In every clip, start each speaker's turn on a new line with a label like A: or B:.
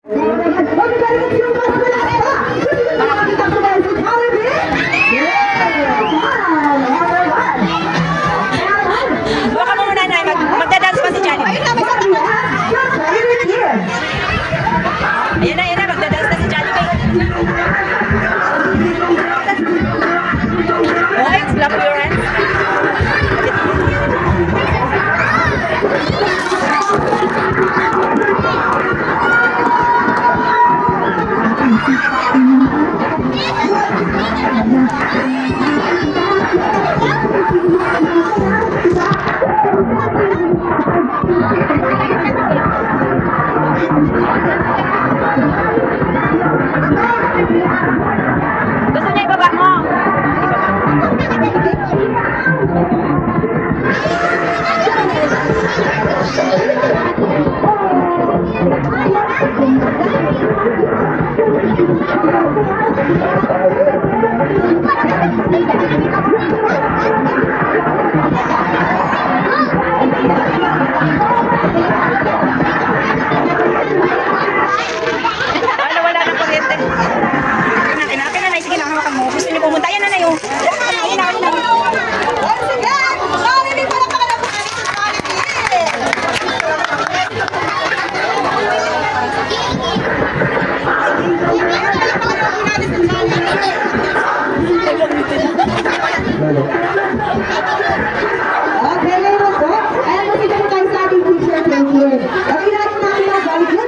A: Baka mo muna na, magdadance pa si Jollibee. Ayan na, magdadance na si Jollibee. Okay, clap your hands. Gusto niya ibaba mo? Wala ng kuryente. Kinapin na, sige na, hawakan mo. Gusto niyo pumunta, yan na yun. Ayun na. Once again, Jollibee pa na pakalabukan ni
B: Okay, ngayon po. Ayan po sila tayo sa ating picture here. Okay, lahat na natin mga Jollibee.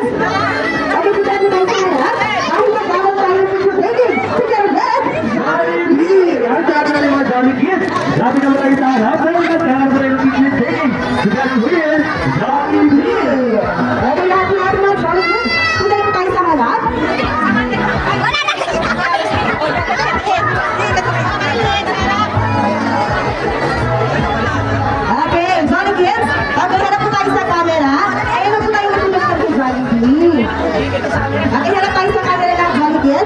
B: Okay, sila tayo sa harap. Ay, magkakaroon tayo ng picture taking. Together with Jollibee.
C: Ang sabi na mga Jollibee. Sabi naman tayo sa harap. Ngayon magkakaroon tayo ng picture taking. Together with Jollibee.
B: Okay, lahat na natin mga Jollibee. Sila tayo sa harap. Okay, Jollibee. Pagkaharap po tayo sa camera. Ayun na po tayo matulog sa Jollibee. Okay, harap tayo sa camera ng Jollibee.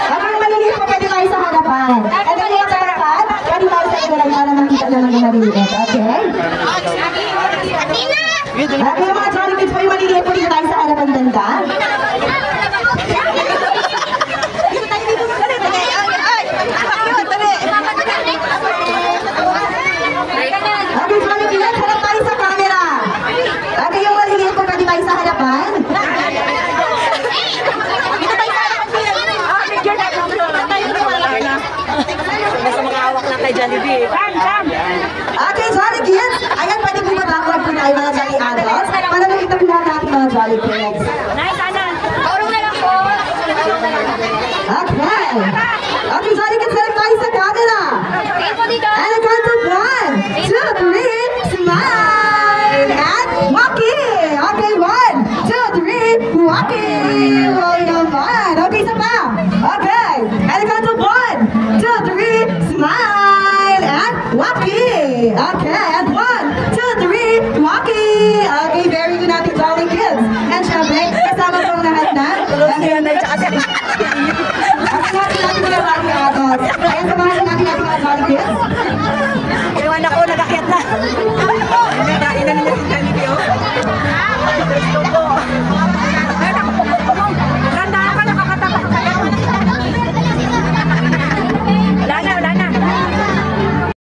B: Habang maliliit po pwede tayo sa harapan. And then yung sa harapan, pwede tayo sa ilalim para makita naman yung maliliit. Okay? Okay, mga Jollibee po yung maliliit po dito tayo sa harapan banda. Okay, Jollibee, harap tayo sa camera. Okay, yung maliliit po pwede tayo sa harapan.
A: Basta makahawak lang kay Jollibee.
B: Okay, Jollibee, ayan, pwede po mabackward po tayo mga Jolly Adults para makita po lahat natin mga Jollibee.
A: Nice, Ana. Paurong na lang po.
B: Okay. Okay, Jollibee, harap tayo sa camera. And a count of 1, 2, 3, smile, and walking. Okay, 1, 2, 3, walking. Oh, naman. Okay, isa pa. Okay. And a count of 1, 2, 3, smile, and walking. Okay, and 1, 2, 3, walking. Okay, very good natin, Jolly Kids. And syempre, kasama pong lahat na.
A: Ayan na, tsaka siya.
B: Ang natin mga Jolly Adults. Ayan, samahan natin mga Jolly Kids.
A: Iwan ako na